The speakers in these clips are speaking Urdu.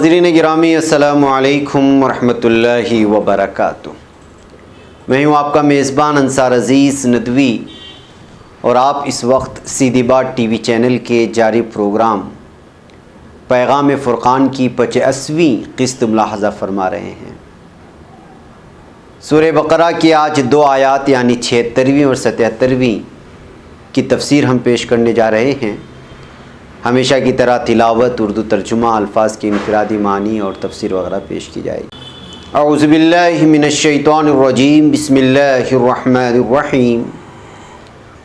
ناظرین گرامی السلام علیکم ورحمۃ اللہ وبرکاتہ۔ میں ہوں آپ کا میزبان انصار عزیز ندوی اور آپ اس وقت سیدھی بات ٹی وی چینل کے جاری پروگرام پیغام فرقان کی 85ویں قسط ملاحظہ فرما رہے ہیں۔ سورہ بقرہ کی آج 2 آیات یعنی 76ویں اور 77ویں کی تفسیر ہم پیش کرنے جا رہے ہیں۔ ہمیشہ کی طرح تلاوت، اردو ترجمہ، الفاظ کے انفرادی معنی اور تفسیر وغیرہ پیش کی جائے گی۔ اعوذ باللہ من الشیطان الرجیم، بسم اللہ الرحمن الرحیم۔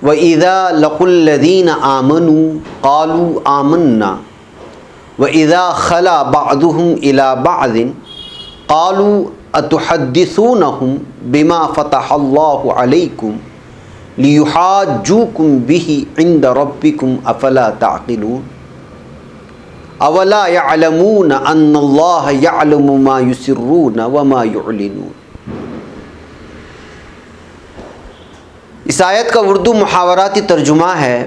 وَإِذَا لَقُوا الَّذِينَ آمَنُوا قَالُوا آمَنَّا وَإِذَا خَلَا بَعْضُهُمْ إِلَى بَعْضٍ قَالُوا أَتُحَدِّثُونَهُمْ بِمَا فَتَحَ اللَّهُ عَلَيْكُمْ لِيُحَاجُّوكُمْ بِهِ عِنْدَ رَبِّكُمْ أَفَلَا تَعْقِلُونَ أَوَلَا يَعْلَمُونَ أَنَّ اللَّهَ يَعْلَمُ مَا يُسِرُّونَ وَمَا يُعْلِنُونَ۔ اس آیت کا اردو محاوراتی ترجمہ ہے،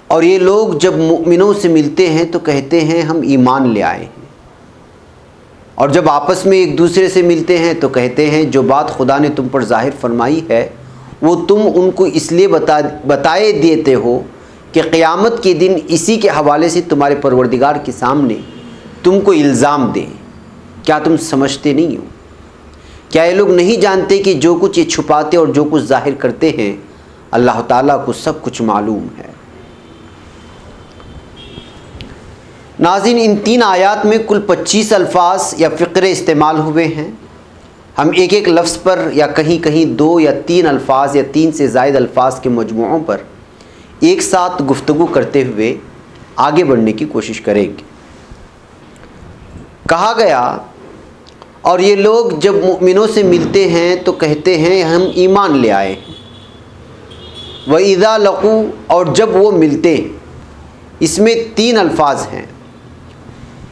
اور یہ لوگ جب مؤمنوں سے ملتے ہیں تو کہتے ہیں ہم ایمان لے آئے ہیں، اور جب آپس میں ایک دوسرے سے ملتے ہیں تو کہتے ہیں جو بات خدا نے تم پر ظاہر فرمائی ہے وہ تم ان کو اس لیے بتائے دیتے ہو کہ قیامت کے دن اسی کے حوالے سے تمہارے پروردگار کے سامنے تم کو الزام دیں۔ کیا تم سمجھتے نہیں ہو؟ کیا یہ لوگ نہیں جانتے کہ جو کچھ یہ چھپاتے اور جو کچھ ظاہر کرتے ہیں اللہ تعالیٰ کو سب کچھ معلوم ہے۔ ناظرین، ان 3 آیات میں کل 25 الفاظ یا فقرے استعمال ہوئے ہیں۔ ہم ایک ایک لفظ پر یا کہیں کہیں 2 یا 3 الفاظ یا 3 سے زائد الفاظ کے مجموعوں پر ایک ساتھ گفتگو کرتے ہوئے آگے بڑھنے کی کوشش کریں گے۔ کہا گیا اور یہ لوگ جب مؤمنوں سے ملتے ہیں تو کہتے ہیں ہم ایمان لے آئے ہیں۔ وَإِذَا لَقُوا، اور جب وہ ملتے ہیں، اس میں 3 الفاظ ہیں،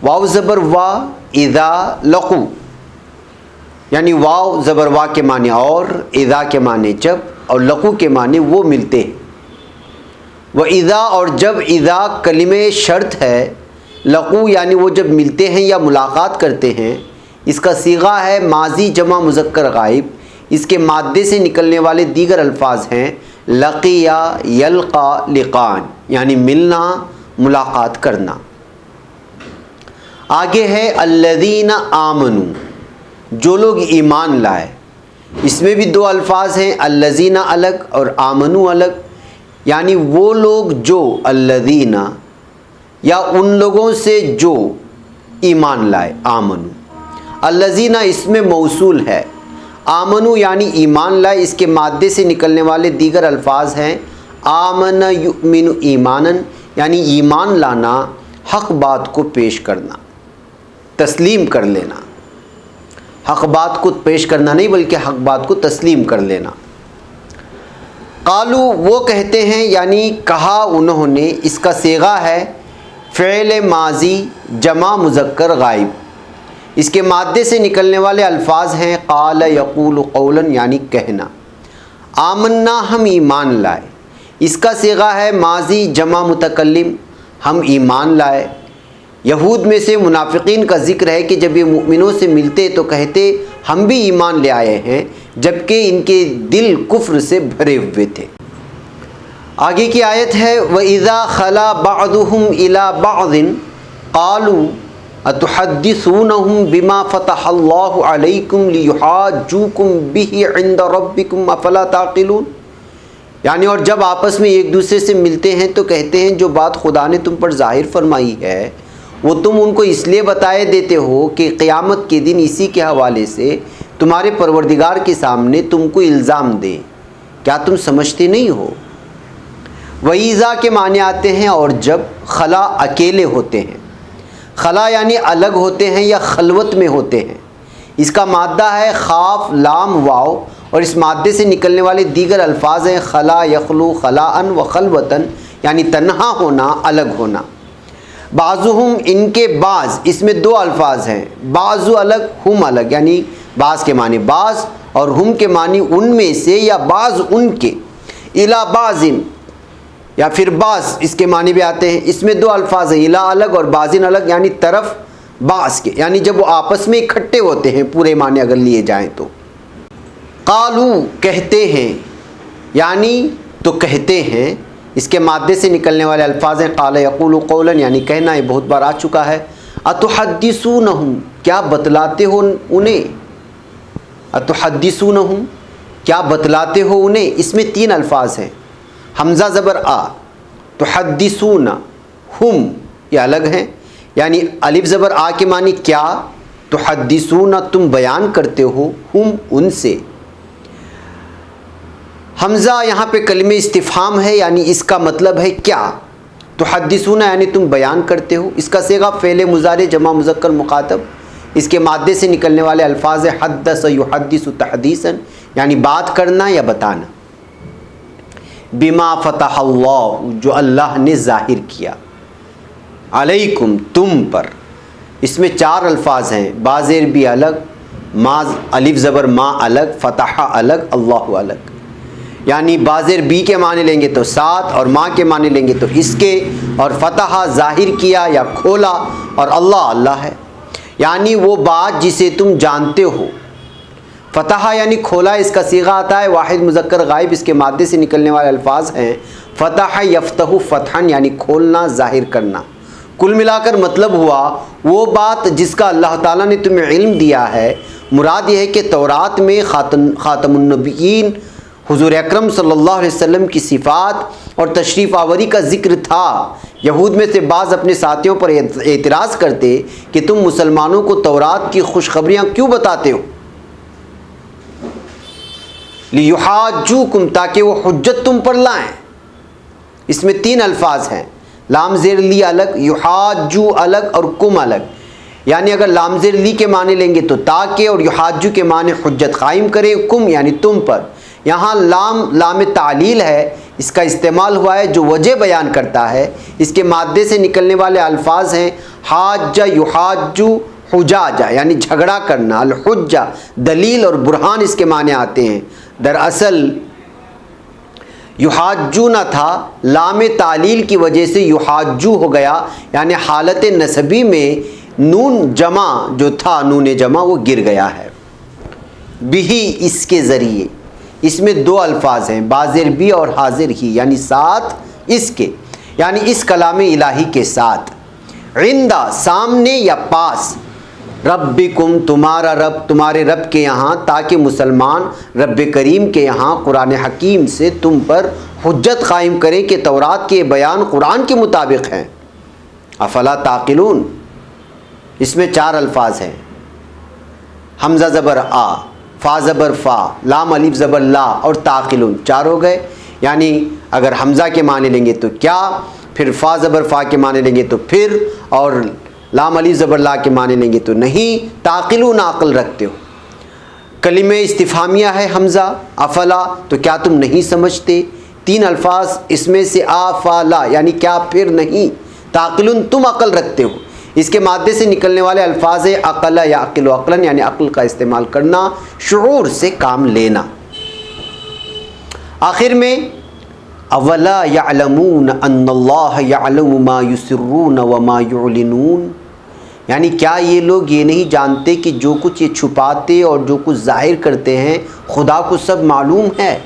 واو زبر وا، اذا لقوا، یعنی واو زبر وا کے معنی اور، اذا کے معنی جب، اور لقو کے معنی وہ ملتے ہیں۔ وَإِذَا، اور جب اذا کلمہ شرط ہے، لقو یعنی وہ جب ملتے ہیں یا ملاقات کرتے ہیں، اس کا صیغہ ہے ماضی جمع مذکر غائب۔ اس کے مادے سے نکلنے والے دیگر الفاظ ہیں لقیا، یلقا، لقان، یعنی ملنا، ملاقات کرنا۔ آگے ہے الذین آمنوا، جو لوگ ایمان لائے۔ اس میں بھی 2 الفاظ ہیں، الذین الگ اور آمنو الگ، یعنی وہ لوگ جو، الذین یا ان لوگوں سے جو ایمان لائے، آمنو۔ الذین اس میں موصول ہے، آمنو یعنی ایمان لائے، اس کے مادے سے نکلنے والے دیگر الفاظ ہیں آمن یؤمن ایمانن، یعنی ایمان لانا، حق بات کو پیش کرنا، تسلیم کر لینا۔ حق بات کو پیش کرنا نہیں بلکہ حق بات کو تسلیم کر لینا۔ قالو، وہ کہتے ہیں، یعنی کہا انہوں نے، اس کا صیغہ ہے فعل ماضی جمع مذکر غائب۔ اس کے مادے سے نکلنے والے الفاظ ہیں قال یقول قولا، یعنی کہنا۔ آمنا، ہم ایمان لائے، اس کا صیغہ ہے ماضی جمع متکلم، ہم ایمان لائے۔ یہود میں سے منافقین کا ذکر ہے کہ جب یہ مؤمنوں سے ملتے تو کہتے ہم بھی ایمان لے آئے ہیں، جبکہ ان کے دل کفر سے بھرے ہوئے تھے۔ آگے کی آیت ہے وَإِذَا خَلَا بَعْضُهُمْ إِلَى بَعْضٍ قَالُوا أَتُحَدِّثُونَهُمْ بِمَا فَتَحَ اللَّهُ عَلَيْكُمْ لِيُحَاجُّوكُمْ بِهِ عِنْدَ رَبِّكُمْ أَفَلَا تَعْقِلُونَ، یعنی اور جب آپس میں ایک دوسرے سے ملتے ہیں تو کہتے ہیں جو بات خدا نے تم پر ظاہر فرمائی ہے وہ تم ان کو اس لیے بتائے دیتے ہو کہ قیامت کے دن اسی کے حوالے سے تمہارے پروردگار کے سامنے تم کو الزام دیں۔ کیا تم سمجھتے نہیں ہو؟ وَإِذَا کے معنی آتے ہیں اور جب، خلا اکیلے ہوتے ہیں، خلا یعنی الگ ہوتے ہیں یا خلوت میں ہوتے ہیں۔ اس کا مادہ ہے خاف لام واو، اور اس مادے سے نکلنے والے دیگر الفاظ ہیں خلا یخلو، خلاءً و خلوتاً، یعنی تنہا ہونا، الگ ہونا۔ بعضهم، ان کے بعض، اس میں 2 الفاظ ہیں، بعض الگ، ہم الگ، یعنی بعض کے معنی بعض اور ہم کے معنی ان میں سے یا بعض ان کے، الی بعض، یا پھر بعض اس کے معنی بھی آتے ہیں۔ اس میں 2 الفاظ ہیں، الی الگ اور بعضن الگ، یعنی طرف بعض کے، یعنی جب وہ آپس میں اکٹھے ہوتے ہیں پورے معنی اگر لیے جائیں تو۔ قالو کہتے ہیں، یعنی تو کہتے ہیں، اس کے مادے سے نکلنے والے الفاظ ہیں قال یقول قولا، یعنی کہنا، یہ بہت بار آ چکا ہے۔ اتحدثونہم کیا بتلاتے ہو انہیں، اتحدثونہم کیا بتلاتے ہو انہیں، اس میں 3 الفاظ ہیں، حمزہ زبر آ، تحدثون، ہم یہ الگ ہیں، یعنی الف زبر آ کے معنی کیا، تحدثون تم بیان کرتے ہو، ہم ان سے۔ حمزہ یہاں پہ کلمہ استفہام ہے، یعنی اس کا مطلب ہے کیا، تحدثون یعنی تم بیان کرتے ہو، اس کا صیغہ فعل مضارع جمع مذکر مخاطب، اس کے مادے سے نکلنے والے الفاظ ہیں حدث یحدث تحدیثا، یعنی بات کرنا یا بتانا۔ بما فتح اللہ جو اللہ نے ظاہر کیا، علیکم تم پر، اس میں 4 الفاظ ہیں، با زیر بھی الگ، ما الف زبر ما الگ، فتح الگ، اللہ الگ، یعنی با زیر بی کے معنی لیں گے تو ساتھ، اور ماں کے معنی لیں گے تو اس کے، اور فتح ظاہر کیا یا کھولا، اور اللہ اللہ ہے، یعنی وہ بات جسے تم جانتے ہو۔ فتح یعنی کھولا، اس کا صیغہ آتا ہے واحد مذکر غائب، اس کے مادے سے نکلنے والے الفاظ ہیں فتح یفتح فتحا، یعنی کھولنا ظاہر کرنا۔ کل ملا کر مطلب ہوا وہ بات جس کا اللہ تعالیٰ نے تمہیں علم دیا ہے۔ مراد یہ ہے کہ تورات میں خاتم النبیین حضور اکرم صلی اللہ علیہ وسلم کی صفات اور تشریف آوری کا ذکر تھا۔ یہود میں سے بعض اپنے ساتھیوں پر اعتراض کرتے کہ تم مسلمانوں کو تورات کی خوشخبریاں کیوں بتاتے ہو، لیحاجوکم تاکہ وہ حجت تم پر لائیں۔ اس میں 3 الفاظ ہیں، لام زیر لی الگ، یحاجو الگ، اور کم الگ، یعنی اگر لام زیر لی کے معنی لیں گے تو تاکہ، اور یحاجو کے معنی حجت قائم کرے، کم یعنی تم پر۔ یہاں لام تعلیل ہے، اس کا استعمال ہوا ہے جو وجہ بیان کرتا ہے۔ اس کے مادے سے نکلنے والے الفاظ ہیں حاجہ یحاجو حجاجہ، یعنی جھگڑا کرنا، الحجہ دلیل اور برہان اس کے معنی آتے ہیں۔ دراصل یحاجو نہ تھا، لام تعلیل کی وجہ سے یحاجو ہو گیا، یعنی حالت نسبی میں نون جمع جو تھا، نون جمع وہ گر گیا ہے۔ بھی اس کے ذریعے، اس میں 2 الفاظ ہیں، بازر بھی اور حاضر ہی، یعنی ساتھ اس کے، یعنی اس کلام الہی کے ساتھ، عندہ سامنے یا پاس، ربکم تمہارا رب، تمہارے رب کے یہاں، تاکہ مسلمان رب کریم کے یہاں قرآن حکیم سے تم پر حجت قائم کریں کہ تورات کے بیان قرآن کے مطابق ہیں۔ افلا تعقلون، اس میں 4 الفاظ ہیں، حمزہ زبر آ، فا زبر فا، لام الف زبر لا، اور تعقلون، 4 ہو گئے۔ یعنی اگر حمزہ کے معنی لیں گے تو کیا، پھر فا زبر فا کے معنی لیں گے تو پھر، اور لام الف زبر لا کے معنی لیں گے تو نہیں، تعقلون عقل رکھتے ہو۔ کلمہ استفہامیہ ہے حمزہ، افلا تو کیا تم نہیں سمجھتے، 3 الفاظ اس میں سے آ فا لا، یعنی کیا پھر نہیں، تعقلون تم عقل رکھتے ہو۔ اس کے مادے سے نکلنے والے الفاظ ہیں عقل یا عقل و عقلن، یعنی عقل کا استعمال کرنا، شعور سے کام لینا۔ آخر میں اولا یعلمون ان اللہ یعلم ما یسرون وما یعلنون، یعنی کیا یہ لوگ یہ نہیں جانتے کہ جو کچھ یہ چھپاتے اور جو کچھ ظاہر کرتے ہیں خدا کو سب معلوم ہے۔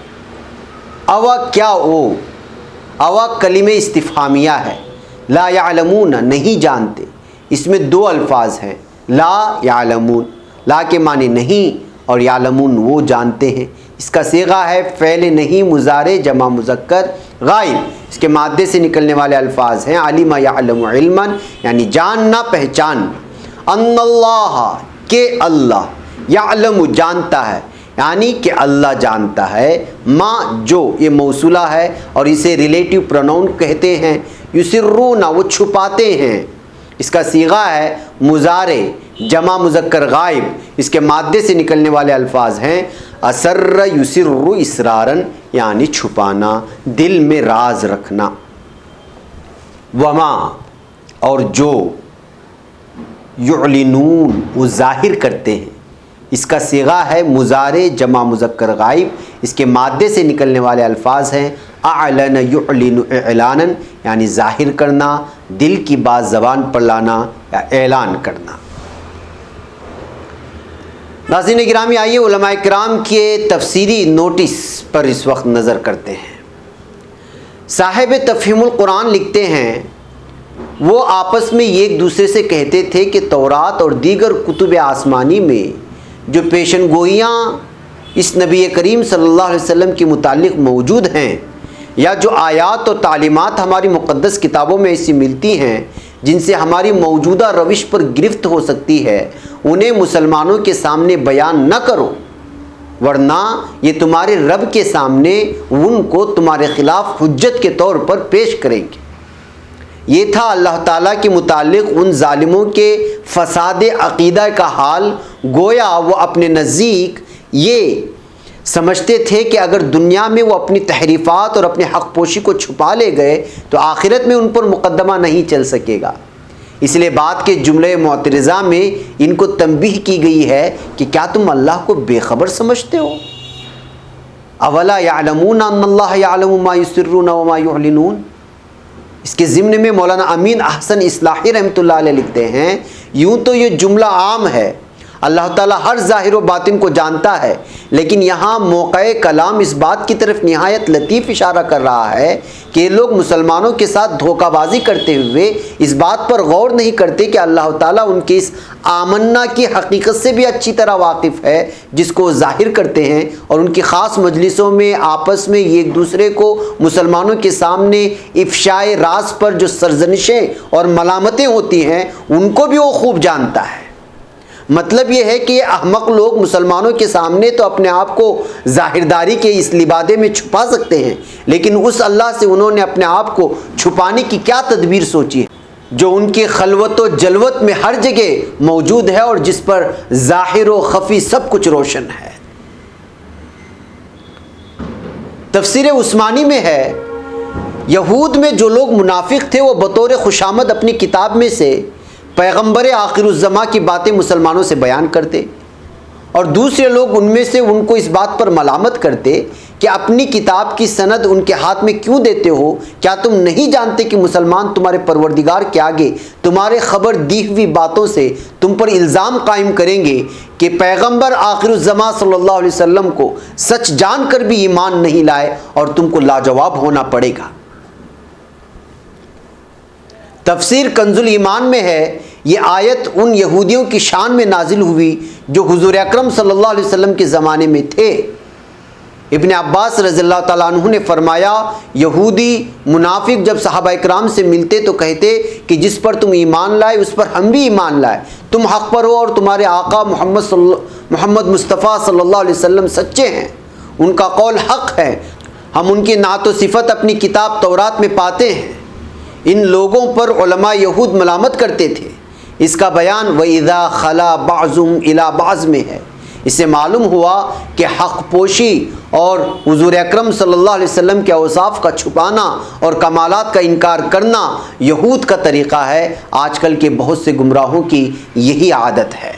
اوا کیا او، اوا کلمہ استفہامیہ ہے، لا یعلمون نہیں جانتے، اس میں 2 الفاظ ہیں، لا یعلمون، لا کے معنی نہیں، اور یعلمون وہ جانتے ہیں۔ اس کا صیغہ ہے فعل نہیں مضارع جمع مذکر غائب، اس کے مادے سے نکلنے والے الفاظ ہیں علم یعلم علما، یعنی جاننا پہچاننا، ان اللہ کہ اللہ، یعلم جانتا ہے، یعنی کہ اللہ جانتا ہے، ما جو یہ موصولہ ہے اور اسے ریلیٹیو پروناؤن کہتے ہیں، یسرون وہ چھپاتے ہیں، اس کا صیغہ ہے مضارع جمع مذکر غائب، اس کے مادے سے نکلنے والے الفاظ ہیں اسر یسر اسرارن، یعنی چھپانا، دل میں راز رکھنا، وما اور جو، یعلنون وہ ظاہر کرتے ہیں، اس کا صیغہ ہے مضارع جمع مذکر غائب، اس کے مادے سے نکلنے والے الفاظ ہیں اعلن یعلن اعلانن، یعنی ظاہر کرنا، دل کی بات زبان پر لانا، یا اعلان کرنا۔ ناظرین گرامی، آئیے علماء کرام کے تفسیری نوٹس پر اس وقت نظر کرتے ہیں۔ صاحب تفہیم القرآن لکھتے ہیں وہ آپس میں ایک دوسرے سے کہتے تھے کہ تورات اور دیگر کتب آسمانی میں جو پیشن گوئیاں اس نبی کریم صلی اللہ علیہ وسلم کے متعلق موجود ہیں، یا جو آیات اور تعلیمات ہماری مقدس کتابوں میں ایسی ملتی ہیں جن سے ہماری موجودہ روش پر گرفت ہو سکتی ہے، انہیں مسلمانوں کے سامنے بیان نہ کرو، ورنہ یہ تمہارے رب کے سامنے ان کو تمہارے خلاف حجت کے طور پر پیش کریں گے۔ یہ تھا اللہ تعالیٰ کے متعلق ان ظالموں کے فساد عقیدہ کا حال۔ گویا وہ اپنے نزدیک یہ سمجھتے تھے کہ اگر دنیا میں وہ اپنی تحریفات اور اپنے حق پوشی کو چھپا لے گئے تو آخرت میں ان پر مقدمہ نہیں چل سکے گا۔ اس لیے بات کے جملے معترضہ میں ان کو تنبیہ کی گئی ہے کہ کیا تم اللہ کو بے خبر سمجھتے ہو؟ اولا یعلمون ان اللہ یعلم ما یسرون وما یعلنون۔ اس کے ضمن میں مولانا امین احسن اصلاحی رحمۃ اللہ علیہ لکھتے ہیں، یوں تو یہ جملہ عام ہے، اللہ تعالیٰ ہر ظاہر و باطن کو جانتا ہے، لیکن یہاں موقع کلام اس بات کی طرف نہایت لطیف اشارہ کر رہا ہے کہ یہ لوگ مسلمانوں کے ساتھ دھوکہ بازی کرتے ہوئے اس بات پر غور نہیں کرتے کہ اللہ تعالیٰ ان کے اس آمنا کی حقیقت سے بھی اچھی طرح واقف ہے جس کو وہ ظاہر کرتے ہیں، اور ان کی خاص مجلسوں میں آپس میں ایک دوسرے کو مسلمانوں کے سامنے افشائے راز پر جو سرزنشیں اور ملامتیں ہوتی ہیں ان کو بھی وہ خوب جانتا ہے۔ مطلب یہ ہے کہ یہ احمق لوگ مسلمانوں کے سامنے تو اپنے آپ کو ظاہرداری کے اس لبادے میں چھپا سکتے ہیں، لیکن اس اللہ سے انہوں نے اپنے آپ کو چھپانے کی کیا تدبیر سوچی ہے جو ان کی خلوت و جلوت میں ہر جگہ موجود ہے اور جس پر ظاہر و خفی سب کچھ روشن ہے۔ تفسیر عثمانی میں ہے، یہود میں جو لوگ منافق تھے وہ بطور خوشامد اپنی کتاب میں سے پیغمبر آخر الزماں کی باتیں مسلمانوں سے بیان کرتے، اور دوسرے لوگ ان میں سے ان کو اس بات پر ملامت کرتے کہ اپنی کتاب کی سند ان کے ہاتھ میں کیوں دیتے ہو؟ کیا تم نہیں جانتے کہ مسلمان تمہارے پروردگار کے آگے تمہارے خبر دی ہوئی باتوں سے تم پر الزام قائم کریں گے کہ پیغمبر آخر الزماں صلی اللہ علیہ وسلم کو سچ جان کر بھی ایمان نہیں لائے اور تم کو لاجواب ہونا پڑے گا۔ تفسیر کنز الایمان میں ہے، یہ آیت ان یہودیوں کی شان میں نازل ہوئی جو حضور اکرم صلی اللہ علیہ وسلم کے زمانے میں تھے۔ ابن عباس رضی اللہ تعالیٰ عنہ نے فرمایا، یہودی منافق جب صحابہ اکرام سے ملتے تو کہتے کہ جس پر تم ایمان لائے اس پر ہم بھی ایمان لائے، تم حق پر ہو اور تمہارے آقا محمد مصطفیٰ صلی اللہ علیہ وسلم سچے ہیں، ان کا قول حق ہے، ہم ان کی نعت و صفت اپنی کتاب تورات میں پاتے ہیں۔ ان لوگوں پر علماء یہود ملامت کرتے تھے۔ اس کا بیان وَإِذَا خَلَا بَعْضُهُمْ إِلَى بَعْضٍ میں ہے۔ اس سے معلوم ہوا کہ حق پوشی اور حضور اکرم صلی اللہ علیہ وسلم کے اوصاف کا چھپانا اور کمالات کا انکار کرنا یہود کا طریقہ ہے۔ آج کل کے بہت سے گمراہوں کی یہی عادت ہے۔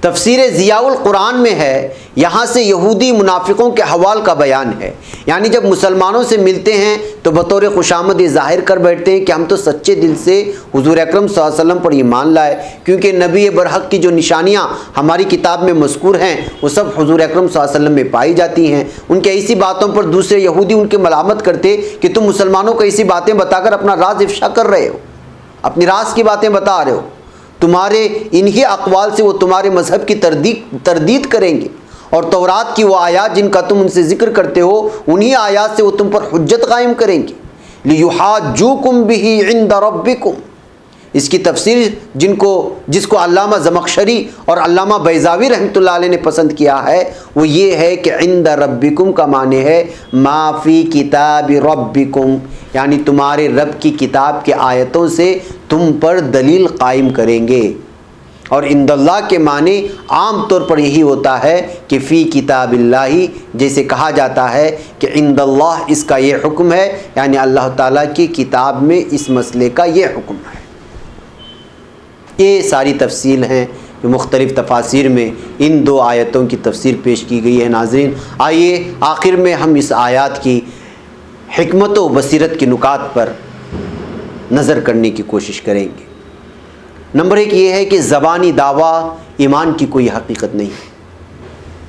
تفسیر ضیاء القرآن میں ہے، یہاں سے یہودی منافقوں کے حوال کا بیان ہے، یعنی جب مسلمانوں سے ملتے ہیں تو بطور خوشامد یہ ظاہر کر بیٹھتے ہیں کہ ہم تو سچے دل سے حضور اکرم صلی اللہ علیہ وسلم پر ایمان لائے، کیونکہ نبی برحق کی جو نشانیاں ہماری کتاب میں مذکور ہیں وہ سب حضور اکرم صلی اللہ علیہ وسلم میں پائی جاتی ہیں۔ ان کے ایسی باتوں پر دوسرے یہودی ان کے ملامت کرتے کہ تم مسلمانوں کو ایسی باتیں بتا کر اپنا راز افشا کر رہے ہو، اپنی راز کی باتیں بتا رہے ہو، تمہارے انہی اقوال سے وہ تمہارے مذہب کی تردید کریں گے، اور تورات کی وہ آیات جن کا تم ان سے ذکر کرتے ہو انہی آیات سے وہ تم پر حجت قائم کریں گے۔ لِيُحَاجُّوكُمْ بِهِ عِنْدَ رَبِّكُمْ، اس کی تفسیر جس کو علامہ زمخشری اور علامہ بیضاوی رحمۃ اللہ علیہ نے پسند کیا ہے وہ یہ ہے کہ عند ربکم کا معنی ہے ما فی کتاب ربکم، یعنی تمہارے رب کی کتاب کے آیتوں سے تم پر دلیل قائم کریں گے۔ اور عند اللہ کے معنی عام طور پر یہی ہوتا ہے کہ فی کتاب اللہ، جیسے کہا جاتا ہے کہ عند اللہ اس کا یہ حکم ہے، یعنی اللہ تعالیٰ کی کتاب میں اس مسئلے کا یہ حکم ہے۔ یہ ساری تفصیل ہیں جو مختلف تفاسیر میں ان دو آیتوں کی تفسیر پیش کی گئی ہے۔ ناظرین، آئیے آخر میں ہم اس آیات کی حکمت و بصیرت کے نکات پر نظر کرنے کی کوشش کریں گے۔ نمبر 1 یہ ہے کہ زبانی دعویٰ ایمان کی کوئی حقیقت نہیں ہے۔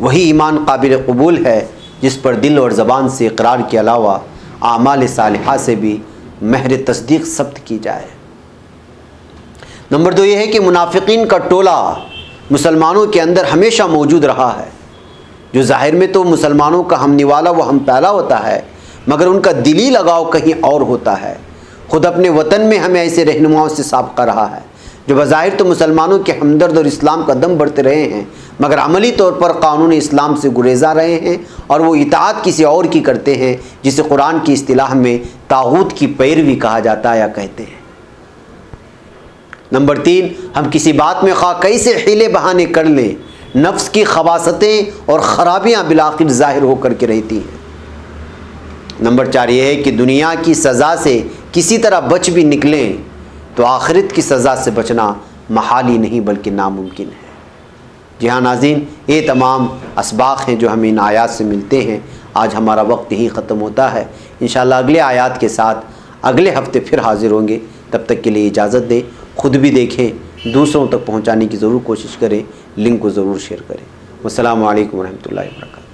وہی ایمان قابل قبول ہے جس پر دل اور زبان سے اقرار کے علاوہ اعمال صالحہ سے بھی مہر تصدیق ثبت کی جائے۔ نمبر 2 یہ ہے کہ منافقین کا ٹولہ مسلمانوں کے اندر ہمیشہ موجود رہا ہے، جو ظاہر میں تو مسلمانوں کا ہم نوالا و ہم پیلا ہوتا ہے، مگر ان کا دلی لگاؤ کہیں اور ہوتا ہے۔ خود اپنے وطن میں ہمیں ایسے رہنماؤں سے سابقہ رہا ہے جو بظاہر تو مسلمانوں کے ہمدرد اور اسلام کا دم بڑھتے رہے ہیں، مگر عملی طور پر قانون اسلام سے گریزاں رہے ہیں، اور وہ اطاعت کسی اور کی کرتے ہیں جسے قرآن کی اصطلاح میں طاغوت کی پیروی کہا جاتا ہے یا کہتے ہیں۔ نمبر 3 ہم کسی بات میں خواہ کیسے حیلے بہانے کر لیں، نفس کی خباثتیں اور خرابیاں بالآخر ظاہر ہو کر کے رہتی ہیں۔ نمبر 4 یہ ہے کہ دنیا کی سزا سے کسی طرح بچ بھی نکلیں تو آخرت کی سزا سے بچنا محال ہی نہیں بلکہ ناممکن ہے۔ جی ہاں ناظرین، یہ تمام اسباق ہیں جو ہمیں ان آیات سے ملتے ہیں۔ آج ہمارا وقت یہیں ختم ہوتا ہے، انشاءاللہ اگلے آیات کے ساتھ اگلے ہفتے پھر حاضر ہوں گے۔ تب تک کے لیے اجازت دیں، خود بھی دیکھیں، دوسروں تک پہنچانے کی ضرور کوشش کریں، لنک کو ضرور شیئر کریں۔ والسلام علیکم ورحمۃ اللہ وبرکاتہ۔